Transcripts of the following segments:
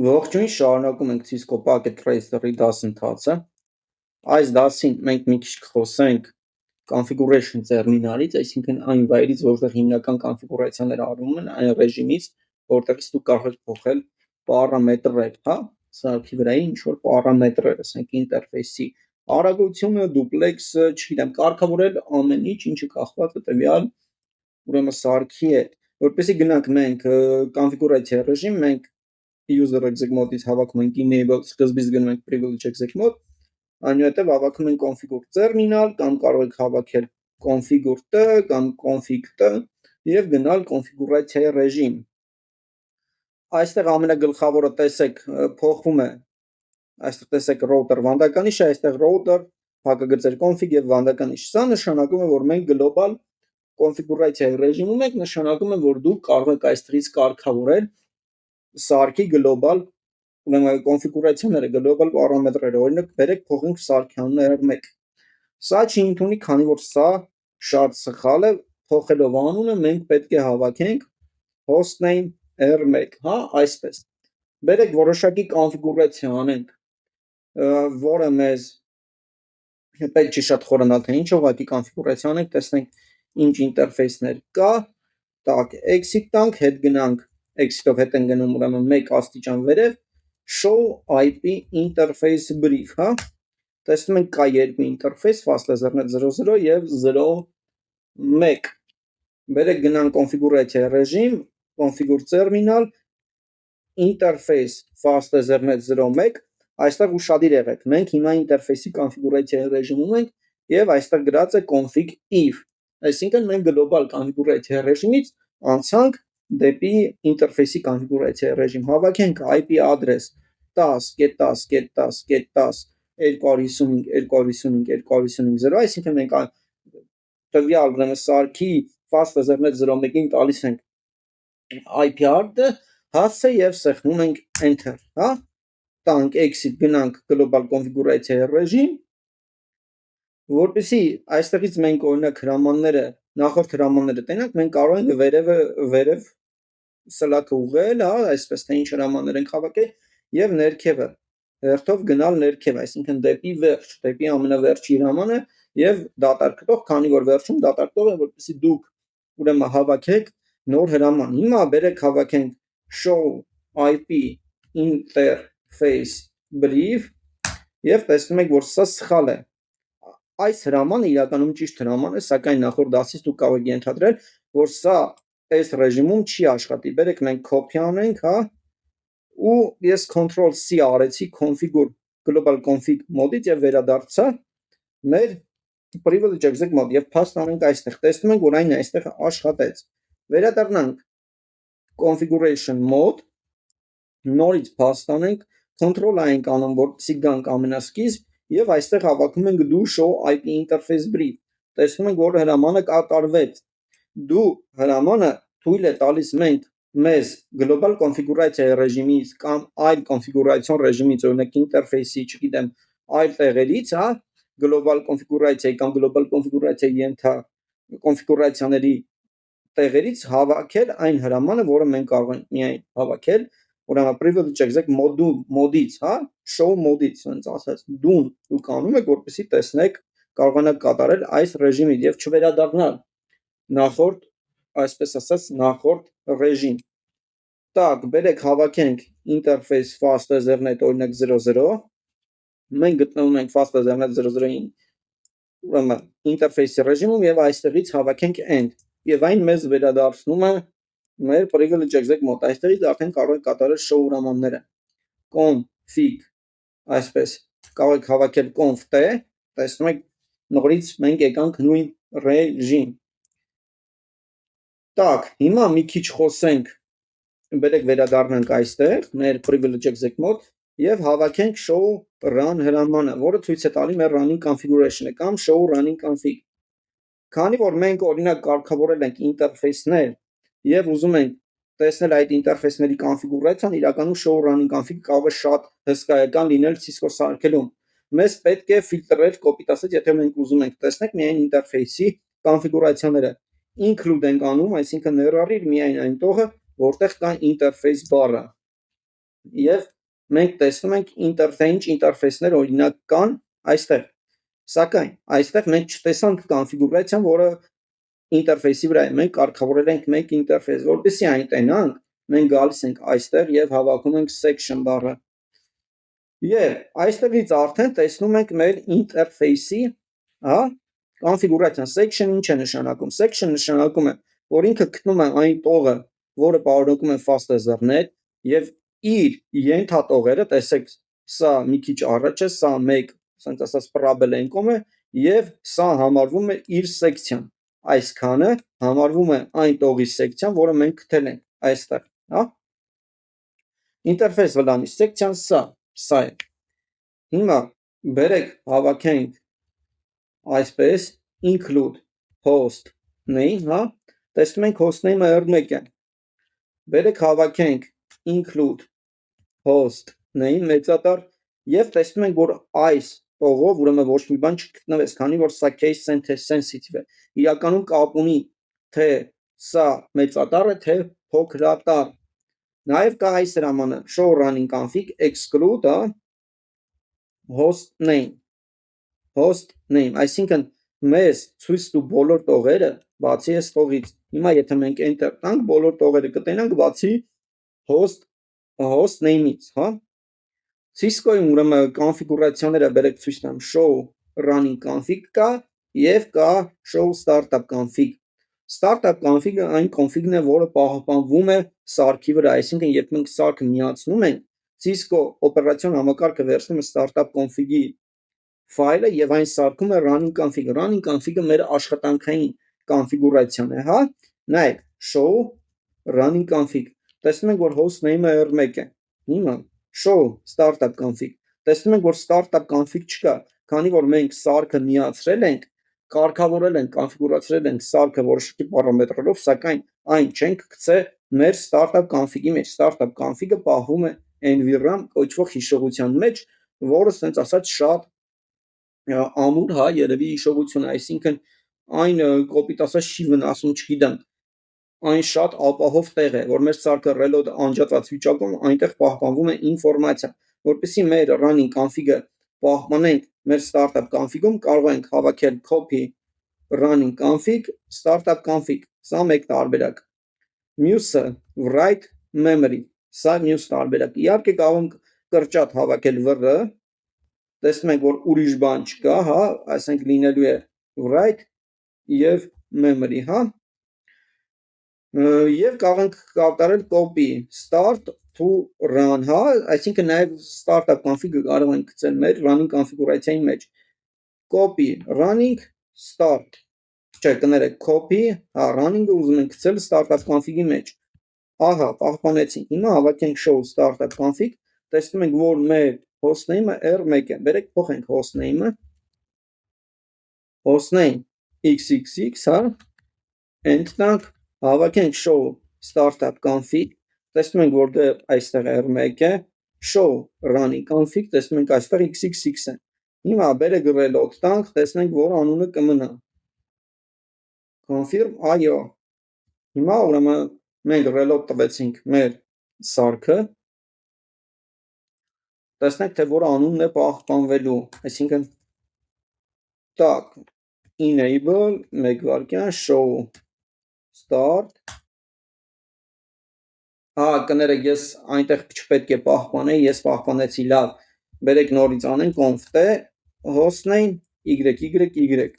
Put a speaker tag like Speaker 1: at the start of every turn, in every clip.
Speaker 1: Ողջույն, շարունակում ենք Cisco Packet Tracer-ի դասընթացը։ Այս դասին մենք մի քիչ կխոսենք configuration terminal-ից, այսինքն այն վայրից, որտեղ հիմնական կոնֆիգուրացիաները արվում են, այն ռեժիմից, որտեղից դուք կարող եք փոխել պարամետրեր, հա, սարքի վրայի ինչ որ պարամետրեր, ասենք ինտերֆեյսի արագությունը, դուպլեքսը, չգիտեմ, կարգավորել ամեն ինչ, ինչը կախված է տվյալ ուրեմն սարքի հետ, որպեսզի գնանք մենք կոնֆիգուրացիա ռեժիմ, մենք user exec mode-ից հավաքում ենք enable, սկզբից գնում ենք privilege exec mode, այնուհետև հավաքում ենք configure terminal, կամ կարող եք հավաքել configure t կամ config t եւ գնալ կոնֆիգուրացիայի ռեժիմ։ Այստեղ ամենագլխավորը տեսեք փոխվում է, այստեղ տեսեք router վանդականիշ է, այստեղ router փակագծեր config եւ վանդականիշ։ Սա նշանակում է, որ մենք գլոբալ կոնֆիգուրացիայի ռեժիմում ենք, նշանակում է, որ դուք կարող եք այստեղից կարգավորել սարքի գլոբալ ուրեմն կոնֆիգուրացիաները, գլոբալ պարամետրերը, օրինակ բերեք փոխենք սարքի անունը R1։ Սա չի ընդունի, քանի որ սա շատ սխալ է, փոխելով անունը մենք պետք է հավաքենք hostname R1, հա, այսպես։ Բերեք որոշակի կոնֆիգուրացիա անենք, որը մեզ պետք չի շատ խորանալ, թե ինչ ուղղակի կոնֆիգուրացիա անենք, տեսնենք ինչ ինտերֆեյսներ կա, տակ exit տանք, հետ գնանք, exit-ով հետ են գնում ուրեմն 1 աստիճան վերև, show IP interface brief, հա, տեսնում ենք կա երկու ինտերֆեյս, fast ethernet 00 եւ 01, բերեք գնանք կոնֆիգուրացիա ռեժիմ, configure terminal, interface fast ethernet 01, այստեղ ուշադիր եղեք, մենք հիմա ինտերֆեյսի կոնֆիգուրացիայի ռեժիմում ենք եւ այստեղ գրած է config if, այսինքն մենք գլոբալ կոնֆիգուրացիա ռեժիմից անցանք դեպի ինտերֆեյսի կոնֆիգուրացիայի ռեժիմ, հավաքենք IP address 10.10.10.255.255.255.0, այսինքն մենք տվյալ ուրեմն սարքի fast ethernet 01-ին տալիս ենք IP address-ը, հասցե եւ սեղմում ենք enter, հա, տանք exit, գնանք global configuration ռեժիմ, որպեսզի այստեղից մենք օրինակ հրամանները, նախորդ հրամանները տենանք, մենք կարող ենք վերև սլաքը ուղղել, հա, այսպես թե ինչ հրամաններ ենք հավաքել եւ ներքևը հերթով գնալ ներքև, այսինքն դեպի վերջ, դեպի ամենավերջի հրամանը եւ դատարկտող, քանի որ վերջում դատարկտող է, որպեսզի դուք ուրեմն հավաքեք նոր հրաման։ Հիմա բերեք հավաքենք show IP interface brief եւ տեսնում եք, որ սա սխալ է։ Այս հրամանը իրականում ճիշտ հրաման է, սակայն նախորդ դասից դուք կարող եք ենթադրել, որ սա այս ռեժիմում չի աշխատի։ Բերեք մենք copy անենք, հա, ու ես Ctrl+C արեցի configure global config mode-ից եւ վերադարձա մեր privilege exec mode եւ փաստ անենք այստեղ։ Տեսնում ենք, որ այն այստեղ աշխատեց։ Վերադառնանք configuration mode, նորից փաստ անենք, Ctrl-A ենք անում, որպեսզի գանք ամենասկիզբ եւ այստեղ հավաքում ենք do show IP interface brief։ Տեսնում ենք, որ հրամանը կատարվեց։ Դու հրամանը թույլ է տալիս մեզ global configuration ռեժիմից կամ այլ configuration ռեժիմից, օրինակ ինտերֆեյսի, չգիտեմ, այլ տեղերից, հա, global configuration կամ global configuration կոնֆիգուրացիաների տեղերից հավաքել այն հրամանը, որը մենք կարող ենք միայն հավաքել, ուրեմն privilege exec mode-ից, հա, show mode-ից, ոնց ասած, դուք անում եք, որպեսզի տեսնեք, կարողանաք կատարել այս ռեժիմից եւ չվերադառնալ նախորդ, այսպես ասած, նախորդ ռեժիմ։ Так, բերեք հավաքենք interface fast ethernet օրինակ 00, մենք գտնվում ենք fast ethernet 00-ի ուրեմն ինտերֆեյսի ռեժիմում եւ այստեղից հավաքենք end եւ այն մեզ վերադարձնում է մեր privilege exec mode, այստեղից արդեն կարող եք կատարել show հրամանները config, այսպես կարող եք հավաքել conf-t, տեսնում եք նորից մենք եկանք նույն ռեժիմ։ Так, հիմա մի քիչ խոսենք, բերեք վերադառնանք այստեղ մեր privilege exec mode եւ հավաքենք show run հրամանը, որը ցույց է տալի մեր running configuration-ը կամ show running config։ Քանի որ մենք օրինակ կարգավորել ենք ինտերֆեյսներ եւ ուզում ենք տեսնել այդ ինտերֆեյսների կոնֆիգուրացիան, իրականում show running config կարող է շատ հսկայական լինել Cisco սարքերում։ Մեզ պետք է ֆիլտրել, կոպիտ ասած, եթե մենք ուզում ենք տեսնել միայն ինտերֆեյսի կոնֆիգուրացիաները, include ենք անում, այսինքն ներառիր միայն այն տողը, որտեղ կա interface բառը։ եւ մենք տեսնում ենք ինչ ինտերֆեյսներ օրինակ կան այստեղ, սակայն այստեղ մենք չտեսանք կոնֆիգուրացիան, որը ինտերֆեյսի վրա է, մենք կարգավորել ենք մեկ ինտերֆեյս, որպեսզի այն տենանք, մենք գալիս ենք այստեղ եւ հավաքում ենք section բառը։ Եվ այստեղից արդեն տեսնում ենք մեր ինտերֆեյսի, հա, կոնֆիգուրացիան։ Section ինչ է նշանակում։ Section նշանակում է, որ ինքը գտնում է այն տողը, որը պարունակում է fastezr.net եւ իր ենթատողերը, տեսեք, սա մի քիչ առաջ է, սա մեկ, ասենք ասած parable encom է եւ սա համարվում է իր սեկցիան։ Այսքանը համարվում է այն տողի սեկցիան, որը մենք գտել ենք այստեղ, հա։ Ինտերֆեյս վլանի սեկցիան սա է։ Հիմա բերեք հավաքենք այսպես include host name, հա, տեսնում ենք host name-ը R1 է։ Բերեք հավաքենք include host name մեծատար եւ տեսնում ենք, որ այս տողով ուրեմն ոչ մի բան չգտնվեց, քանի որ սա case sensitive է։ Իրականում կապ ունի թե սա մեծատար է, թե փոքրատար։ Նաև կա այս հրամանը show running config exclude host name, այսինքն մեզ ցույց տու բոլոր տողերը բացի այս տողից։ Հիմա եթե մենք enter տանք, բոլոր տողերը կտենանք բացի host name-ից, հա։ Cisco-ում ուրեմն կոնֆիգուրացիաները բերեք ցույց տամ show running config կա եւ կա show startup config։ Startup config-ը այն config-ն է, որը պահպանվում է սարքի վրա, այսինքն երբ մենք սարքը միացնում ենք, Cisco օպերացիոն համակարգը վերցնում է startup config-ի ֆայլը եւ այն սարքում է running config։ Running config-ը մեր աշխատանքային կոնֆիգուրացիան է, հա։ Նայեք, show running config։ Տեսնում ենք, որ host name-ը R1 է։ Հիմա show startup config։ Տեսնում ենք, որ startup config չկա, քանի որ մենք սարքը միացրել ենք, կարգավորել ենք, կոնֆիգուրացրել ենք սարքը որոշակի պարամետրերով, սակայն այն չենք գցել մեր startup config-ի մեջ։ Startup config-ը պահվում է nvram կոչվող հիշողության մեջ, որը ասենց ասած շատ ամուր, հա, երևի հիշողություն է, այսինքն այն կոպիտ ասած չի վնասում, չգիտեմ, այն շատ ապահով տեղ է, որ մեր սարքը reload անջատված վիճակում այնտեղ պահպանվում է ինֆորմացիա, որպեսզի մեր running config-ը պահպանենք մեր startup config-ում, կարող ենք հավաքել copy running config startup config, սա մեկ տարբերակ։ Մյուսը write memory, սա մյուս տարբերակ։ Իհարկե կարող ենք կրճատ հավաքել վr, տեսնում ենք, որ ուրիշ բան չկա, հա, այսինքն լինելու է write եւ memory, հա։ Եվ կարող ենք կատարել copy start to run, հա, այսինքն նաև startup config-ը կարող ենք գցել մեր running կոնֆիգուրացիայի մեջ։ Copy running start, չէ, կներեք, copy, հա, running-ը ուզում ենք գցել startup config-ի մեջ։ Ահա, պահպանեցինք։ Հիմա հավաքենք show startup config, տեսնում ենք, որ մեր host name-ը R1 է։ Բերեք փոխենք host name-ը։ Host name xxx, հա, enter տանք, հավաքենք show startup config, տեսնում ենք, որ դե այստեղ R1 է, show running config, տեսնում ենք այստեղ xxx է։ Հիմա բերեք reload տանք, տեսնենք, որ անունը կմնա։ Confirm, այո։ Հիմա ուրեմն մենք reload տվեցինք մեր սարքը, տեսնենք, թե որ անունն է պահպանվելու, այսինքն так, enable, մեկ վարքյան, show start, հա, կներեք, ես այնտեղ չպետք է պահպանեի, ես պահպանեցի, լավ, բերեք նորից անենք, conf-t host name yy,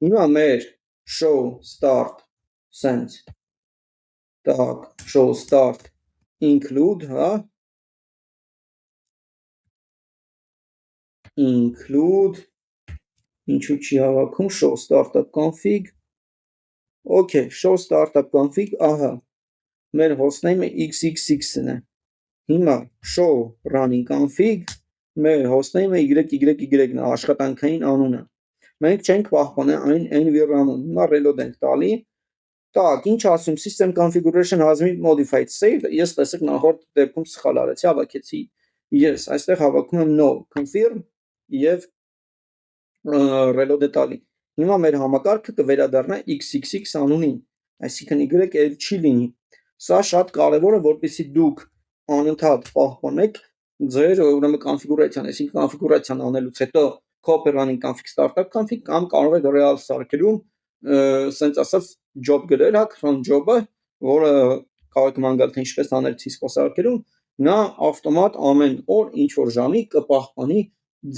Speaker 1: հիմա մեր show start sense, так, show start include, հա, include, ինչու չի հավաքում, show startup config, okay, show startup config, ահա, մեր host name-ը xxx-ն է, հիմա show running config, մեր host name-ը yy-ն է, աշխատանքային անունը, մենք չենք պահպանել այն nvram-ում, հիմա reload ենք տալի, так, ինչ ասում, system configuration has been modified, saved, ես տեսեք նախորդ դեպքում սխալ արեցի, հավաքեցի, ես այստեղ հավաքում եմ no, confirm եւ reload է տալի, հիմա մեր համակարգը կվերադառնա xxx անունին, այսինքն y-ը չի լինի, սա շատ կարևոր է, որպեսզի դուք անընդհատ պահպանեք ձեր ուրեմն կոնֆիգուրացիան, այսինքն կոնֆիգուրացիան անելուց հետո copy running config startup config կամ կարող եք real սարքելում սենց ասած job գրել, հա, cron job-ը, որը կարող եք ման գալ թե ինչպես անել Cisco սարքելում, նա ավտոմատ ամեն օր ինչ որ ժամի կպահպանի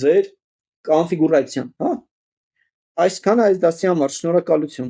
Speaker 1: ձեր կոնֆիգուրացիան, հա։ Այսքանը այս դասի համար, շնորհակալություն։